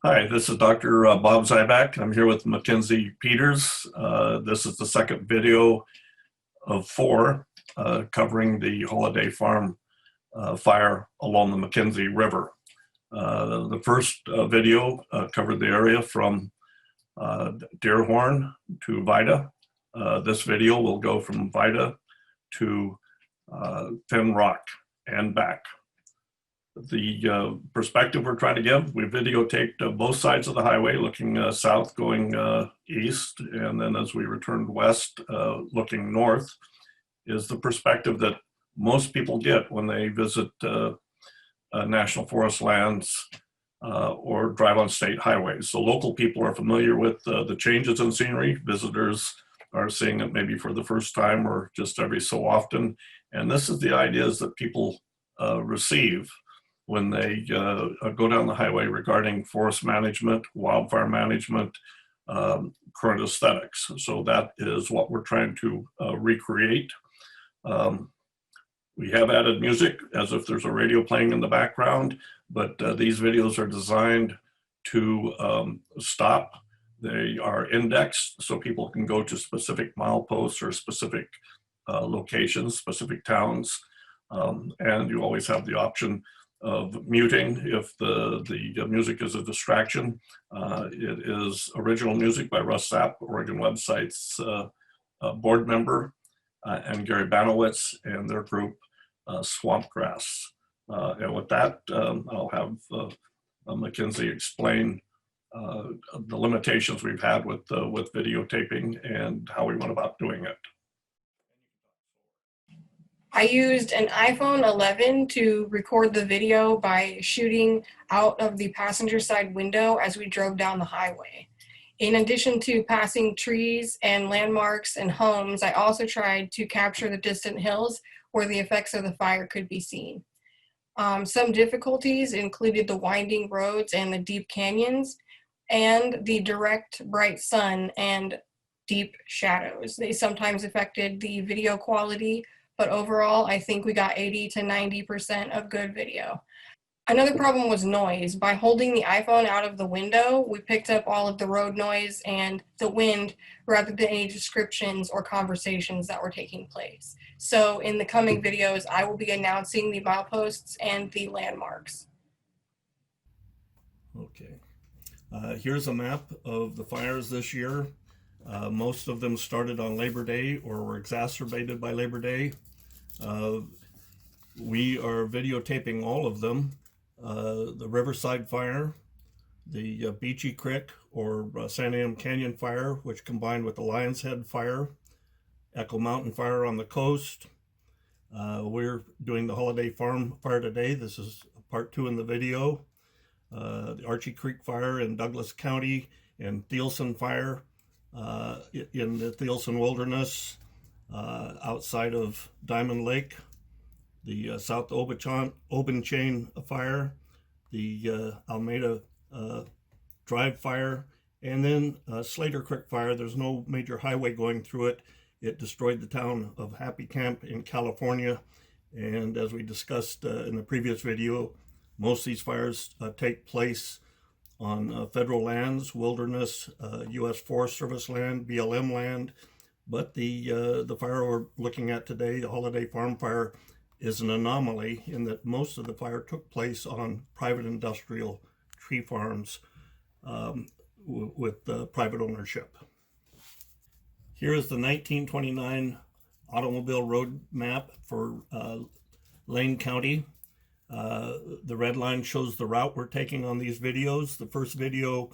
Hi, this is Dr. Bob Zybach. I'm here with McKenzie Peters. This is the second video of four covering the Holiday Farm fire along the McKenzie River. The first video covered the area from Deerhorn to Vida. This video will go from Vida to Finn Rock and back. The perspective we're trying to give, we videotaped both sides of the highway, looking south going east, and then as we returned west looking north, is the perspective that most people get when they visit national forest lands or drive on state highways. So local people are familiar with the changes in scenery. Visitors are seeing it maybe for the first time or just every so often. And this is the ideas that people receive when they go down the highway regarding forest management, wildfire management, current aesthetics. So that is what we're trying to recreate. We have added music as if there's a radio playing in the background, but these videos are designed to stop. They are indexed so people can go to specific mileposts or specific locations, specific towns, and you always have the option of muting if the music is a distraction. It is original music by Russ Sapp, Oregon Website's board member, and Gary Banowitz and their group, Swampgrass. And with that, I'll have McKenzie explain the limitations we've had with videotaping and how we went about doing it. I used an iPhone 11 to record the video by shooting out of the passenger side window as we drove down the highway. In addition to passing trees and landmarks and homes, I also tried to capture the distant hills where the effects of the fire could be seen. Some difficulties included the winding roads and the deep canyons, and the direct bright sun and deep shadows. They sometimes affected the video quality, but overall, I think we got 80 to 90% of good video. Another problem was noise. By holding the iPhone out of the window, we picked up all of the road noise and the wind rather than any descriptions or conversations that were taking place. So in the coming videos, I will be announcing the mileposts and the landmarks. Okay, here's a map of the fires this year. Most of them started on Labor Day or were exacerbated by Labor Day. We are videotaping all of them. The Riverside Fire, the Beachy Creek or San Am Canyon Fire, which combined with the Lion's Head Fire, Echo Mountain Fire on the coast. We're doing the Holiday Farm Fire today. This is part 2 in the video. The Archie Creek Fire in Douglas County and Thielsen Fire in the Thielsen Wilderness outside of Diamond Lake, the South Obenchain Fire, the Almeida Drive Fire, and then Slater Creek Fire. There's no major highway going through it. It destroyed the town of Happy Camp in California, and as we discussed in the previous video, most of these fires take place on federal lands, wilderness, U.S. Forest Service land, BLM land, but the fire we're looking at today, the Holiday Farm Fire, is an anomaly in that most of the fire took place on private industrial tree farms with private ownership. Here is the 1929 automobile road map for Lane County. The red line shows the route we're taking on these videos. The first video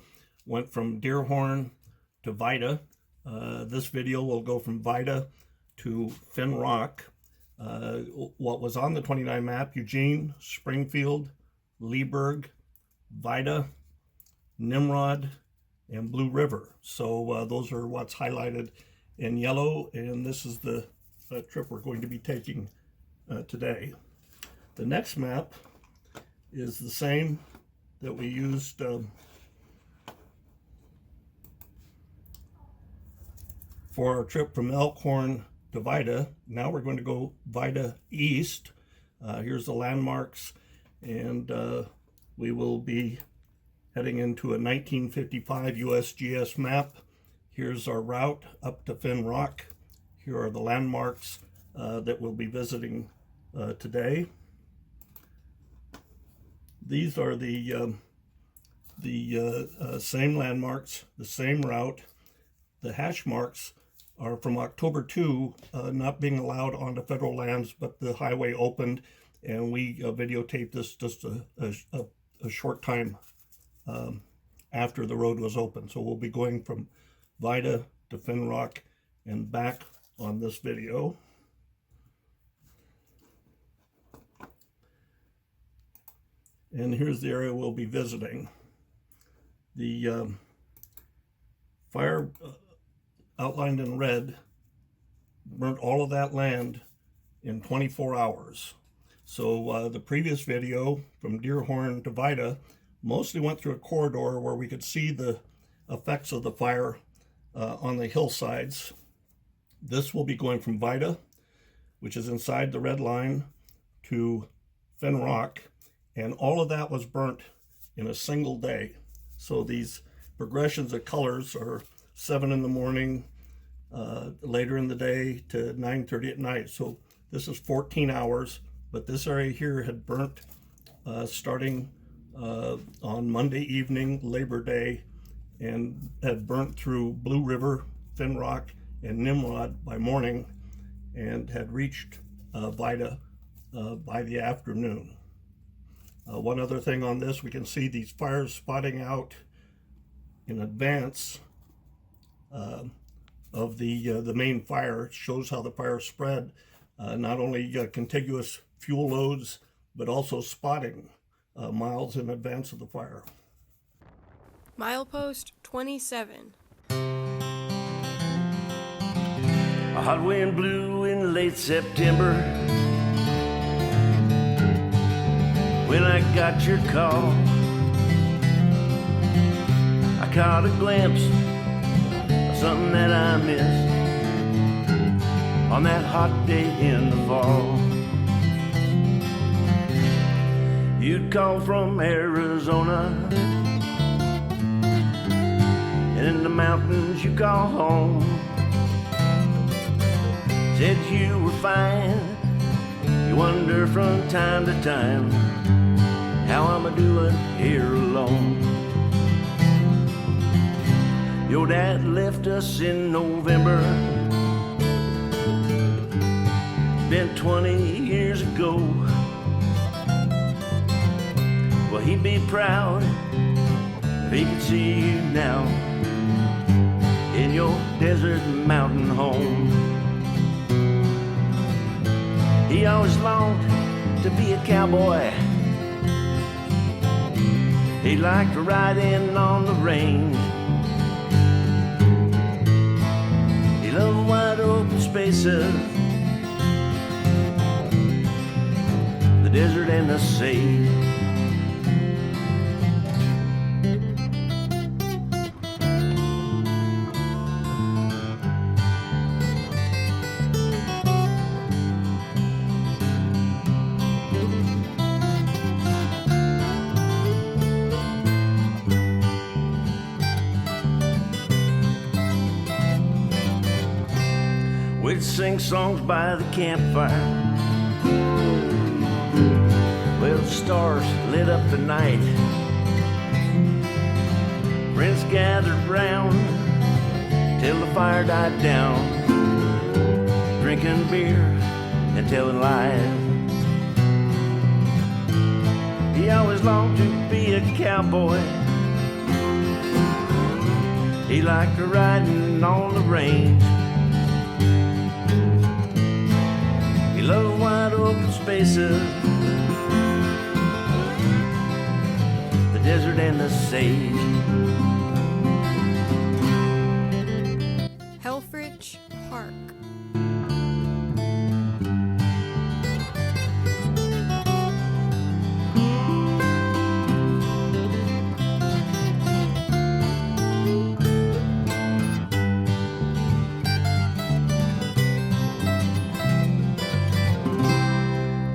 went from Deerhorn to Vida. This video will go from Vida to Finn Rock. What was on the 29 map: Eugene, Springfield, Leeburg, Vida, Nimrod, and Blue River. So those are what's highlighted in yellow, and this is the trip we're going to be taking today. The next map is the same that we used for our trip from Elkhorn to Vida. Now we're going to go Vida east. Here's the landmarks, and we will be heading into a 1955 USGS map. Here's our route up to Finn Rock. Here are the landmarks that we'll be visiting today. These are the same landmarks, the same route. The hash marks are from October 2, not being allowed onto federal lands, but the highway opened, and we videotaped this just a short time after the road was open. So we'll be going from Vida to Finn Rock and back on this video. And here's the area we'll be visiting. The fire outlined in red burnt all of that land in 24 hours. So the previous video from Deerhorn to Vida mostly went through a corridor where we could see the effects of the fire on the hillsides. This will be going from Vida, which is inside the red line, to Finn Rock, and all of that was burnt in a single day. So these progressions of colors are 7 in the morning, later in the day to 9:30 at night. So this is 14 hours, but this area here had burnt starting on Monday evening, Labor Day, and had burnt through Blue River, Finn Rock, and Nimrod by morning, and had reached Vida by the afternoon. One other thing on this, we can see these fires spotting out in advance of the main fire. It shows how the fire spread, not only contiguous fuel loads, but also spotting miles in advance of the fire. Milepost 27. A hot wind blew in late September when I got your call. I caught a glimpse of something that I missed on that hot day in the fall. You'd call from Arizona, and in the mountains you call home. Said you were fine. You wonder from time to time how I'm a-doing here alone. Your dad left us in November. Been 20 years ago. Well, he'd be proud if he could see you now in your desert mountain home. He always longed to be a cowboy. He liked to ride in on the range. He loved wide open spaces, the desert and the sage. We'd sing songs by the campfire. Well, the stars lit up the night. Friends gathered round till the fire died down, drinking beer and telling lies. He always longed to be a cowboy. He liked to riding on the range. He loved wide open spaces, the desert and the sage. Helfrich Park.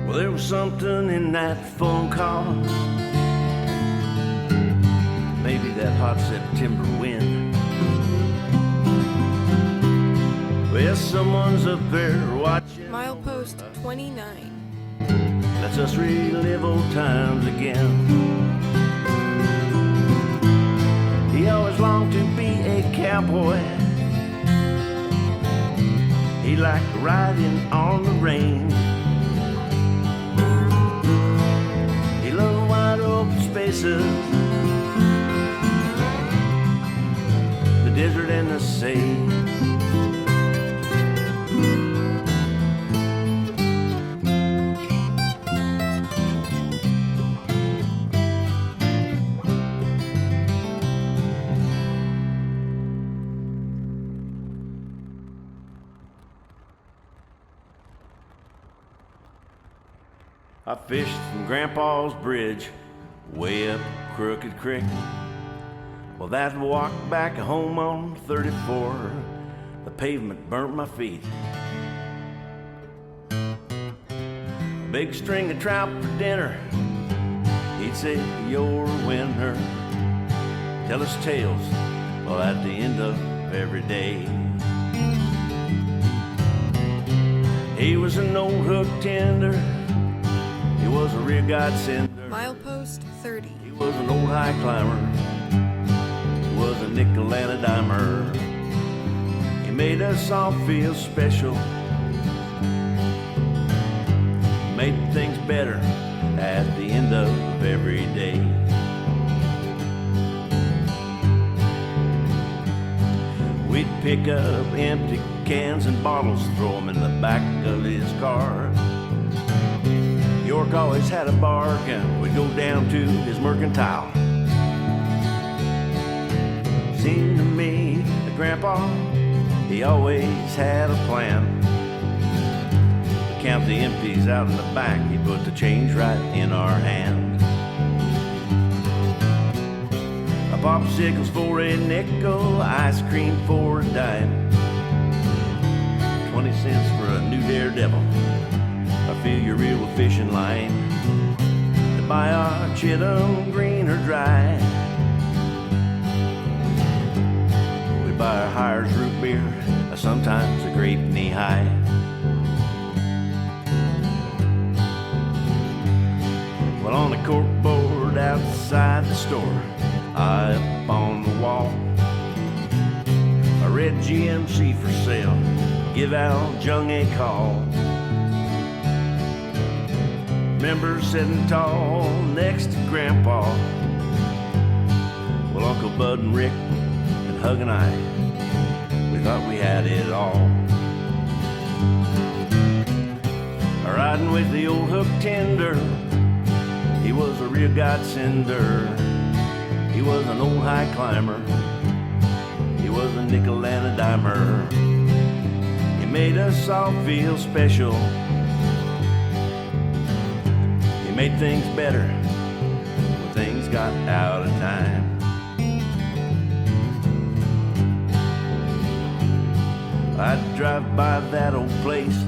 Well, there was something in that phone call maybe that hot September wind. Well, someone's up there watching. Milepost 29. Let's us relive old times again. He always longed to be a cowboy. He liked riding on the range. He loved wide open spaces, the desert and the sea. I fished from Grandpa's bridge, way up Crooked Creek. Well, that walk back home on 34, the pavement burnt my feet. A big string of trout for dinner, he'd say, you're a winner. Tell us tales, well, at the end of every day. He was an old hook tender, he was a rear godsender. Milepost 30. He was an old high climber, he was a nickel and a dimer. He made us all feel special, made things better at the end of every day. We'd pick up empty cans and bottles, throw them in the back of his car. York always had a bargain, we'd go down to his mercantile. Seemed to me that Grandpa, he always had a plan. To count the empties out in the back, he put the change right in our hand. A popsicles for a nickel, ice cream for a dime. 20 cents for a new daredevil, I feel your reel with fishing line. To buy our Chittenden green or dry, we buy our Hires root beer, sometimes a grape knee high. Well, on the cork board outside the store, high up on the wall, a red GMC for sale, give Al Jung a call. Remember sitting tall next to Grandpa, well, Uncle Bud and Rick and Hug and I, we thought we had it all. Riding with the old hook tender, he was a real godsender. He was an old high climber, he was a nickel and a dimer. He made us all feel special, he made things better when things got out of time. I'd drive by that old place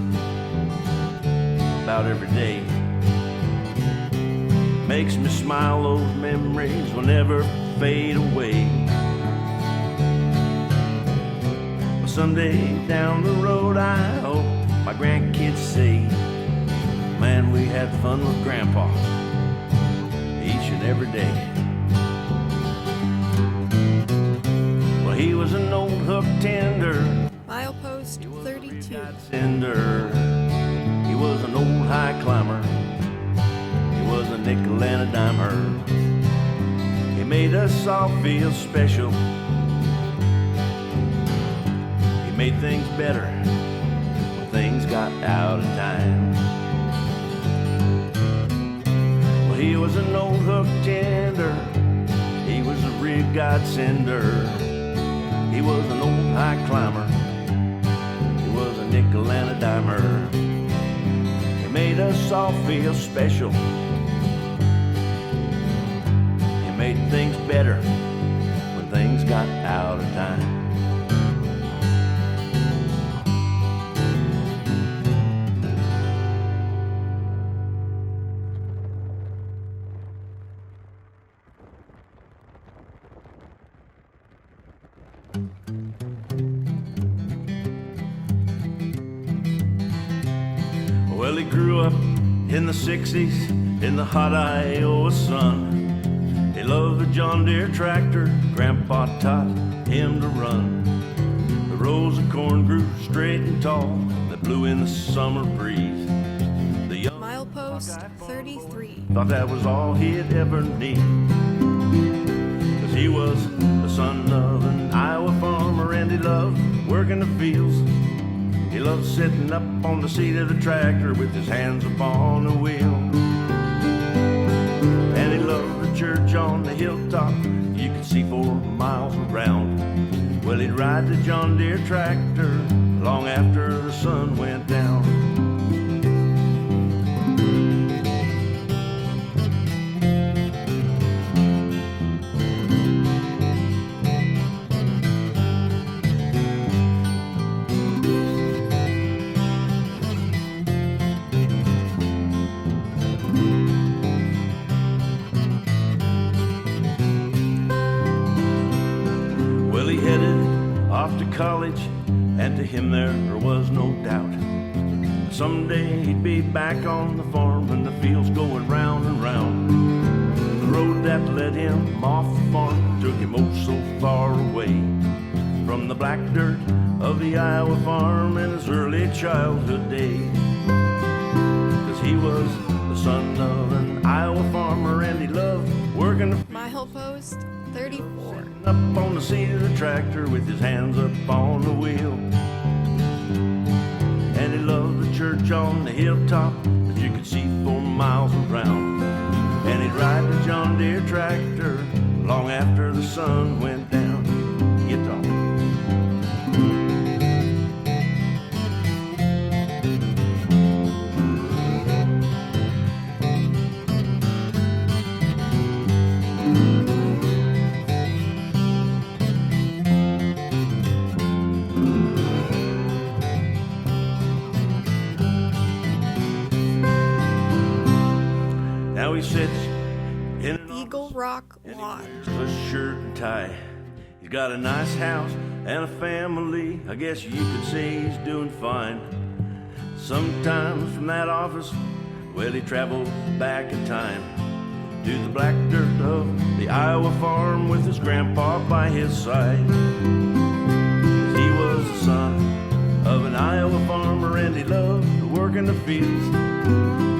about every day. Makes me smile, those memories will never fade away. But someday down the road I hope my grandkids say, man, we had fun with Grandpa each and every day. Well, he was an old hook tender, Milepost 32. Cinder. He was an old high climber, he was a nickel and a dimer. He made us all feel special, he made things better when things got out of time. Well, he was an old hook tender, he was a real godsender. He was an old high climber, he was a nickel and a dimer. He made us all feel special, he made things better when things got out of time. Well, he grew up in the 60s in the hot Iowa sun. He loved the John Deere tractor Grandpa taught him to run. The rows of corn grew straight and tall that blew in the summer breeze. The young Milepost 33. thought that was all he'd ever need, 'cause he was the son of an Iowa farmer and he loved working the fields. He loved sitting up on the seat of the tractor with his hands upon the wheel. And he loved the church on the hilltop you could see 4 miles around. Well, he'd ride the John Deere tractor long after the sun went down. College, and to him there was no doubt someday he'd be back on the farm and the fields going round and round. The road that led him off the farm took him oh so far away from the black dirt of the Iowa farm in his early childhood days. 'Cause he was the son of an Iowa farmer and he loved working the Milepost 34. up on the seat of the tractor with his hands up on the wheel. And he loved the church on the hilltop that you could see 4 miles around. And he'd ride the John Deere tractor long after the sun went down. Guitar. Now he sits in an Eagle Rock Lodge. a shirt and tie. He's got a nice house and a family. I guess you could say he's doing fine. Sometimes from that office, well, he travels back in time to the black dirt of the Iowa farm with his grandpa by his side. He was the son of an Iowa farmer and he loved working the fields.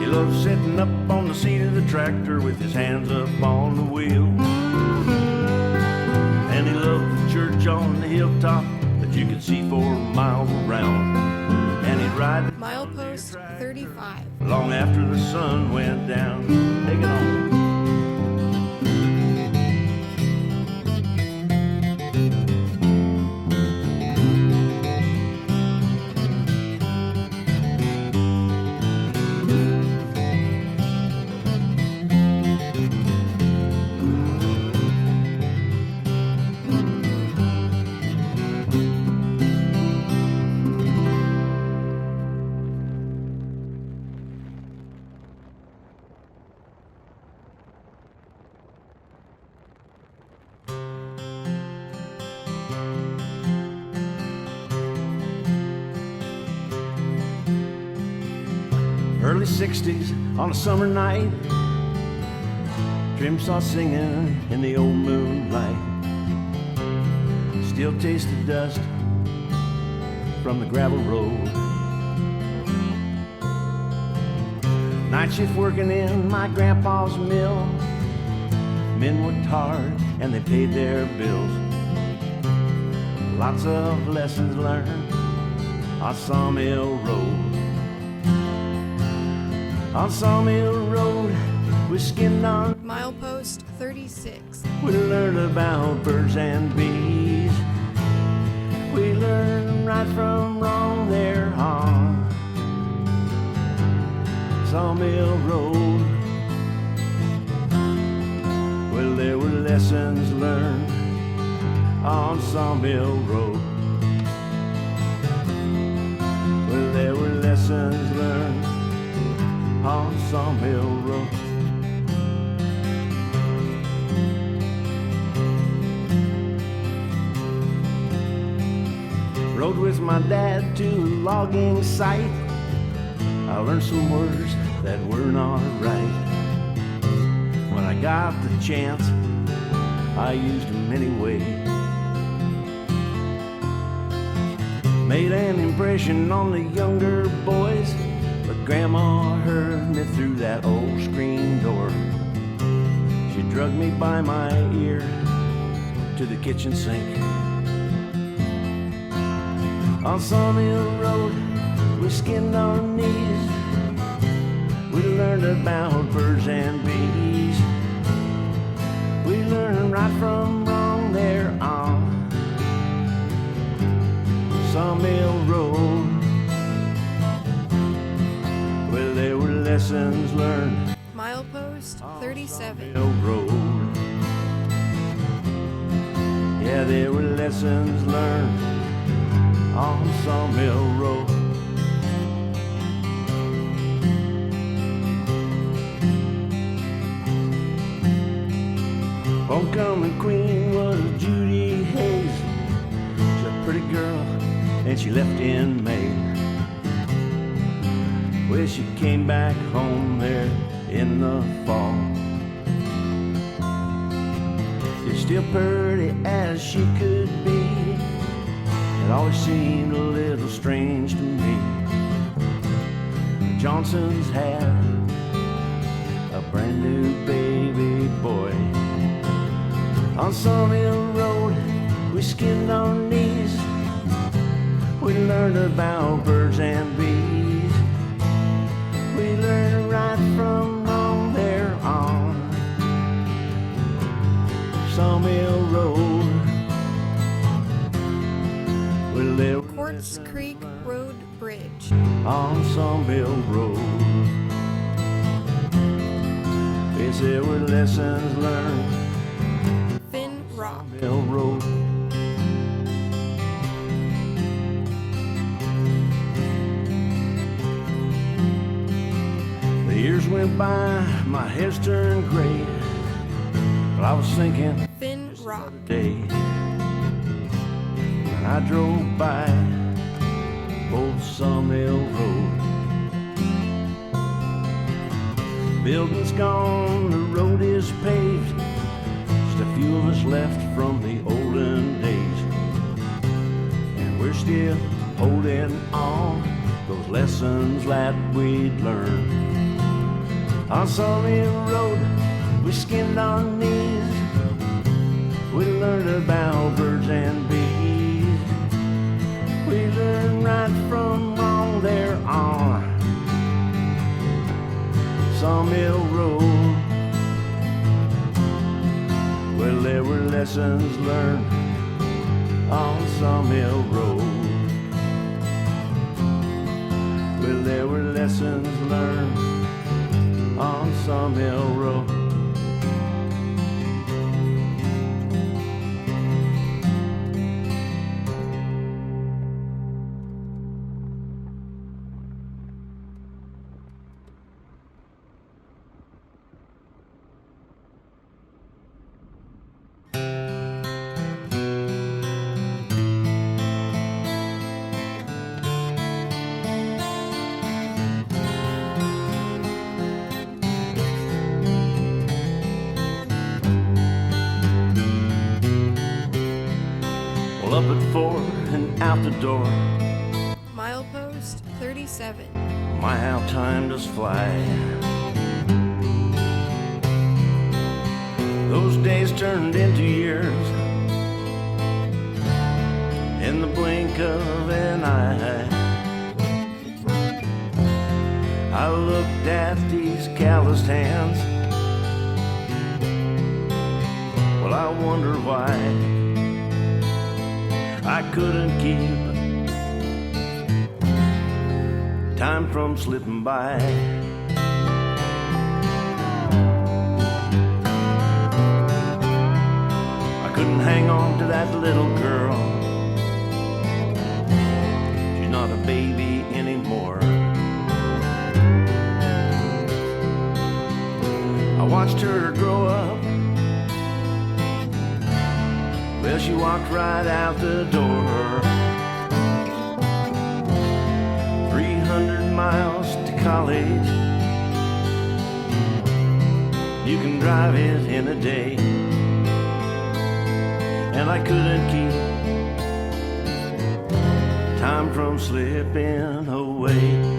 He loved sitting up on the seat of the tractor with his hands up on the wheel. And he loved the church on the hilltop that you could see 4 miles around. And he'd ride Milepost 35. long after the sun went down. Take it on. Early 60s on a summer night, Trim saw singing in the old moonlight. Still taste the dust from the gravel road. Night shift working in my grandpa's mill. Men worked hard and they paid their bills. Lots of lessons learned on Sawmill Road. On Sawmill Road, we skinned on. Milepost 36. We learned about birds and bees. We learned right from wrong there on Sawmill Road. Well, there were lessons learned on Sawmill Road. Well, there were lessons learned on Sawmill Road. Rode with my dad to a logging site. I learned some words that were not right. When I got the chance, I used them anyway. Made an impression on the younger boys, but Grandma heard me through that old screen door. She drugged me by my ear to the kitchen sink. On Sawmill Road, we skinned our knees. We learned about birds and bees. We learned right from wrong there on Sawmill Road, where there were lessons learned. Milepost 37. Sawmill Road. Yeah, there were lessons learned on Sawmill Road. Homecoming queen was Judy Hayes. She's a pretty girl, and she left in May. Well, she came back home there in the fall. She's still pretty as she could be. It always seemed a little strange to me. The Johnsons had a brand new baby boy. On Sawmill Road, we skinned our knees. We learned about birds and bees. We learned right from wrong there on Sawmill Road. Well, there were Quartz Creek Road Bridge. on Sawmill Road. Yes, there were lessons learned. Finn Rock. Sawmill Road. The years went by, my hair's turned gray, but I was thinking Finn Rock. day when I drove by old Sawmill Road. Building's gone, the road is paved. Just a few of us left from the olden days, and we're still holding on those lessons that we'd learned. On Sawmill Road, we skinned our knees. We learned about birds and bees. We learned right from wrong there on Sawmill Road. Well, there were lessons learned on Sawmill Road. Well, there were lessons learned on Sawmill Road. Up at 4 and out the door. Milepost 37. My, how time does fly. Those days turned into years in the blink of an eye. I looked at these calloused hands. Well, I wonder why I couldn't keep time from slipping by. I couldn't hang on to that little girl. She's not a baby anymore. I watched her grow up. Well, she walked right out the door. 300 miles college. You can drive it in a day. And I couldn't keep time from slipping away.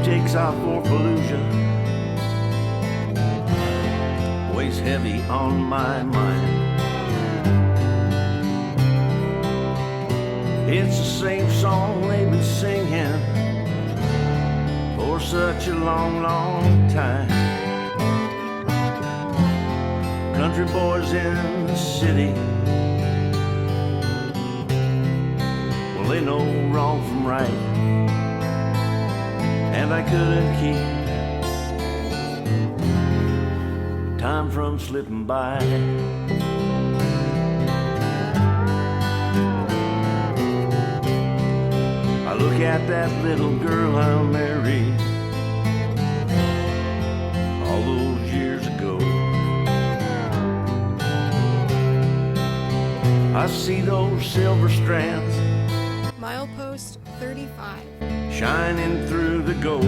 Takes off for Fallujah, weighs heavy on my mind. It's the same song they've been singing for such a long, long time. Country boys in the city, well, they know wrong from right. And I couldn't keep time from slipping by. I look at that little girl I married all those years ago. I see those silver strands Milepost 35. shining through the gold.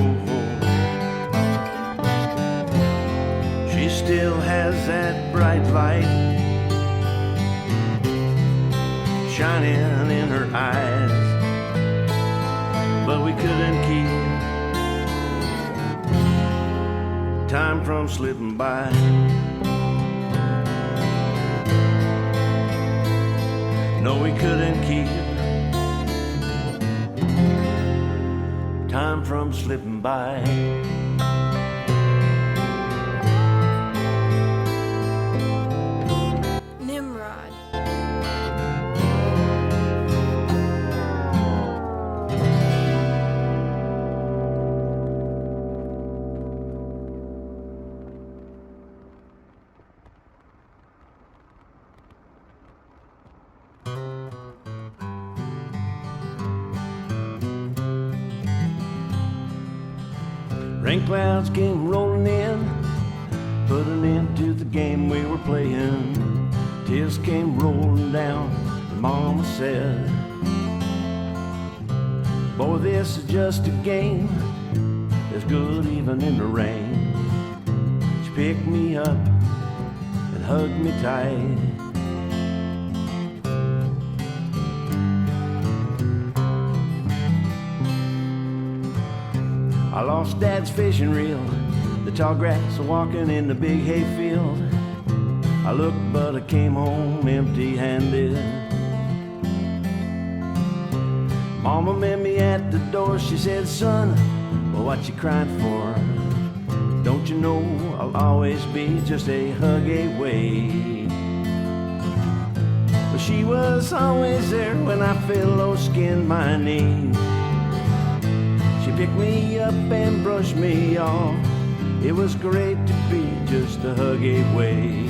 She still has that bright light shining in her eyes, but we couldn't keep time from slipping by. No, we couldn't keep time from slipping by. Nimrod. Rain clouds came rolling in, put an end to the game we were playing. Tears came rolling down, and Mama said, boy, this is just a game, it's good even in the rain. She picked me up and hugged me tight. I lost Dad's fishing reel, the tall grass walking in the big hayfield. I looked, but I came home empty-handed. Mama met me at the door, she said, son, well, what you crying for? Don't you know I'll always be just a hug away? But she was always there when I fell low, skinned my knees. She picked me up and brushed me off. It was great to be just a hug away.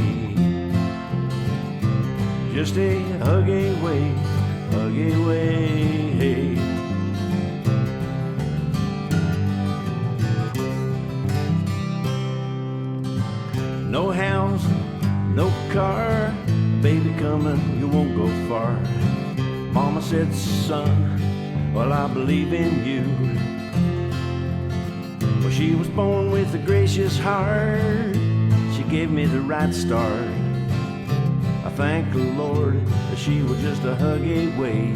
Just a hug away, hug away. No house, no car, baby coming, you won't go far. Mama said, son, well, I believe in you. Well, she was born with a gracious heart. She gave me the right start. I thank the Lord that she was just a hug away.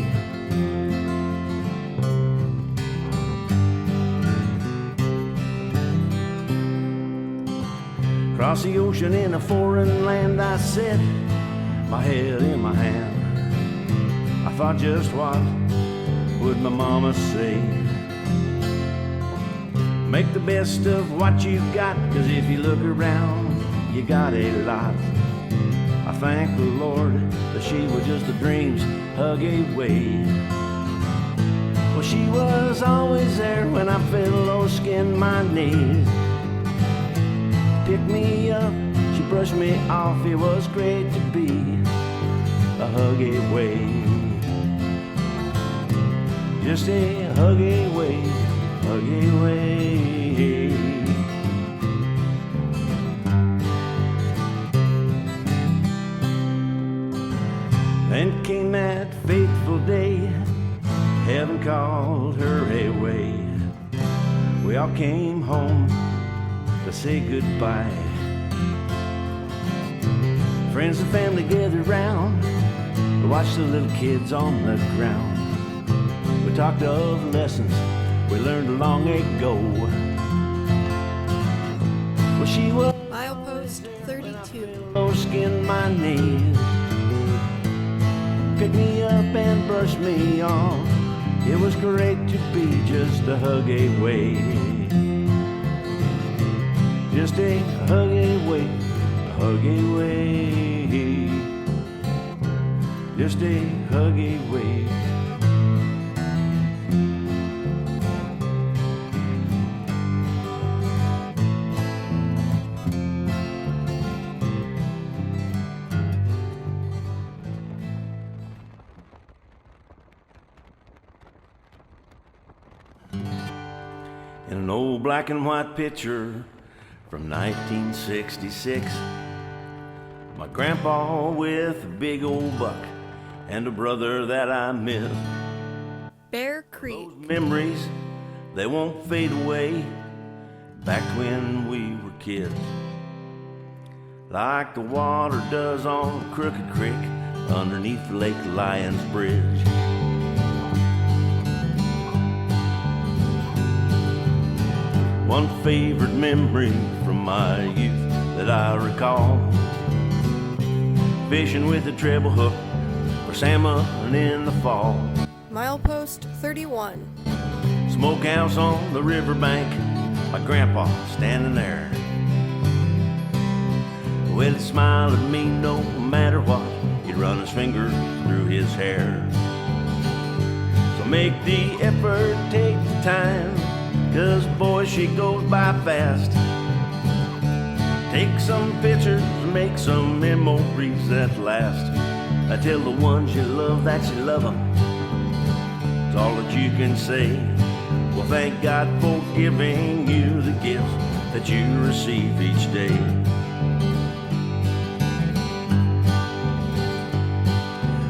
Across the ocean in a foreign land, I set my head in my hand. I thought just what would my mama say. Make the best of what you've got, 'cause if you look around, you got a lot. I thank the Lord that she was just a dream's hug away. Well, she was always there when I fell or skinned my knees. Picked me up, she brushed me off, it was great to be a hug away. Just a hug away, hug away. Then came that fateful day, heaven called her away. We all came home to say goodbye. Friends and family gathered round to watch the little kids on the ground. We talked of lessons we learned long ago. Well, she was Milepost 32. low skinned my knees, picked me up and brushed me off. It was great to be just a hug away. Just a hug away, a hug away. Just a hug away. In an old black and white picture from 1966, my grandpa with a big old buck and a brother that I miss. Bear Creek. Those memories, they won't fade away, back when we were kids. Like the water does on Crooked Creek underneath Lake Lyons Bridge. One favorite memory from my youth that I recall, fishing with a treble hook for salmon in the fall. Milepost 31. Smokehouse on the riverbank, my grandpa standing there. Well, he smiled at me no matter what, he'd run his fingers through his hair. So make the effort, take the time, 'cause boy, she goes by fast. Take some pictures, make some memories that last. I tell the ones you love that you love them. It's all that you can say. Well, thank God for giving you the gifts that you receive each day.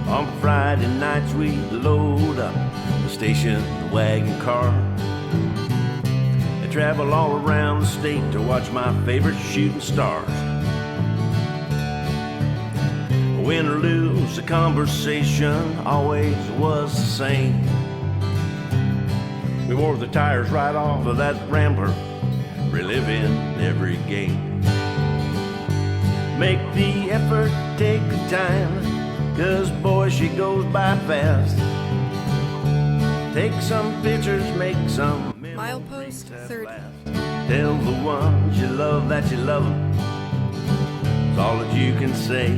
On Friday nights we load up the station wagon car, travel all around the state to watch my favorite shooting stars. Win or lose, the conversation always was the same. We wore the tires right off of that Rambler, reliving every game. Make the effort, take the time, 'cause boy, she goes by fast. Take some pictures, make some Milepost 30. tell the ones you love that you love them. It's all that you can say.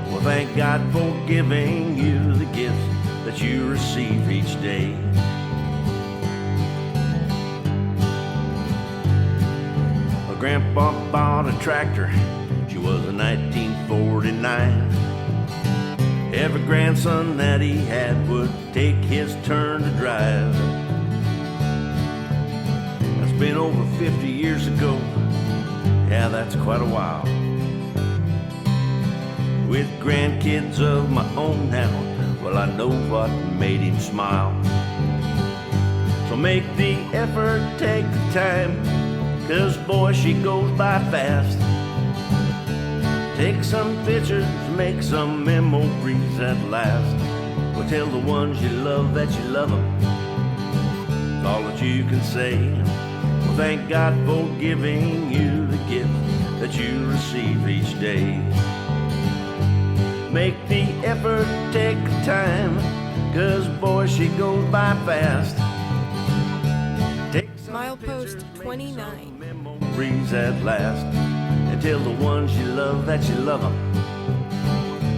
Well, thank God for giving you the gifts that you receive each day. My grandpa bought a tractor, she was a 1949. Every grandson that he had would take his turn to drive. Been over 50 years ago, yeah, that's quite a while. With grandkids of my own now, well, I know what made him smile. So make the effort, take the time, 'cause boy, she goes by fast. Take some pictures, make some memories that last. Well, tell the ones you love that you love them. It's all that you can say. Thank God for giving you the gift that you receive each day. Make the effort, take the time, 'cause boy, she goes by fast. Milepost 29. Memories at last, and tell the ones you love that you love them.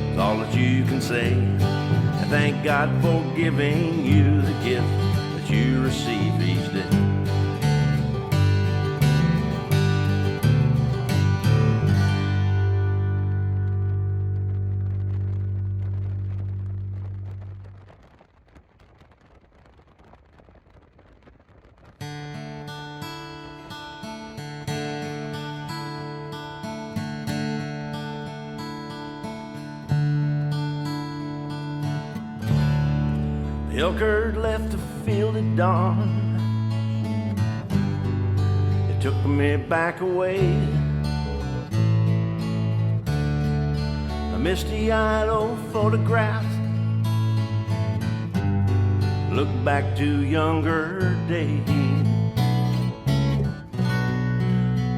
It's all that you can say, and thank God for giving you the gift that you receive each day. The elk herd left the field at dawn. It took me back away. A misty-eyed old photograph. Look back to younger days.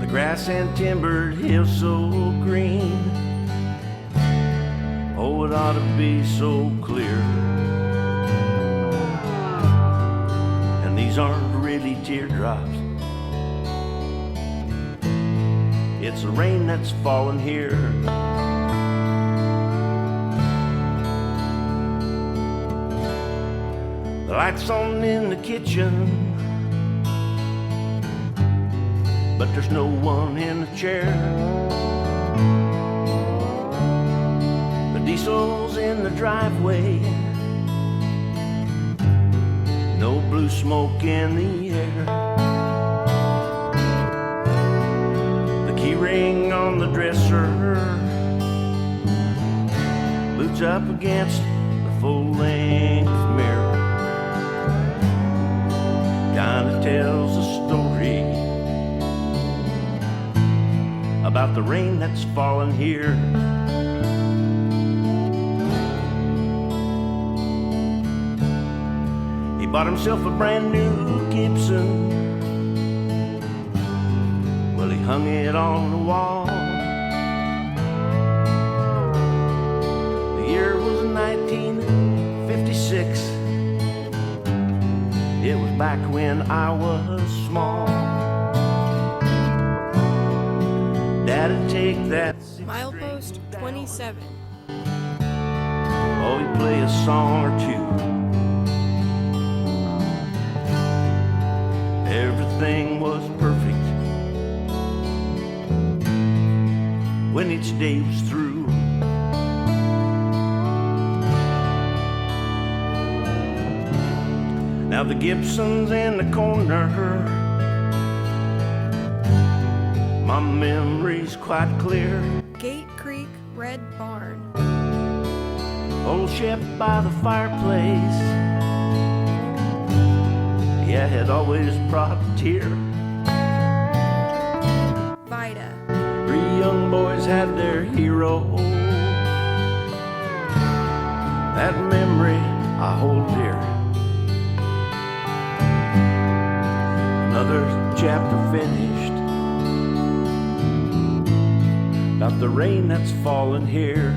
The grass and timbered hills so green. Oh, it ought to be so clear. These aren't really teardrops. It's the rain that's falling here. The lights on in the kitchen, but there's no one in the chair. The diesel's in the driveway. No blue smoke in the air. The key ring on the dresser, boots up against the full-length mirror. Kinda tells a story about the rain that's fallen here. He bought himself a brand new Gibson. Well, he hung it on the wall. The year was 1956. It was back when I was small. Dad'd take that Milepost 27. oh, he'd play a song or two. Everything was perfect when each day was through. Now the Gibson's in the corner. My memory's quite clear. Gate Creek Red Barn. Old Shep by the fireplace. Yeah, it always brought a tear. Vida. 3 young boys had their hero. That memory I hold dear. Another chapter finished about the rain that's fallen here.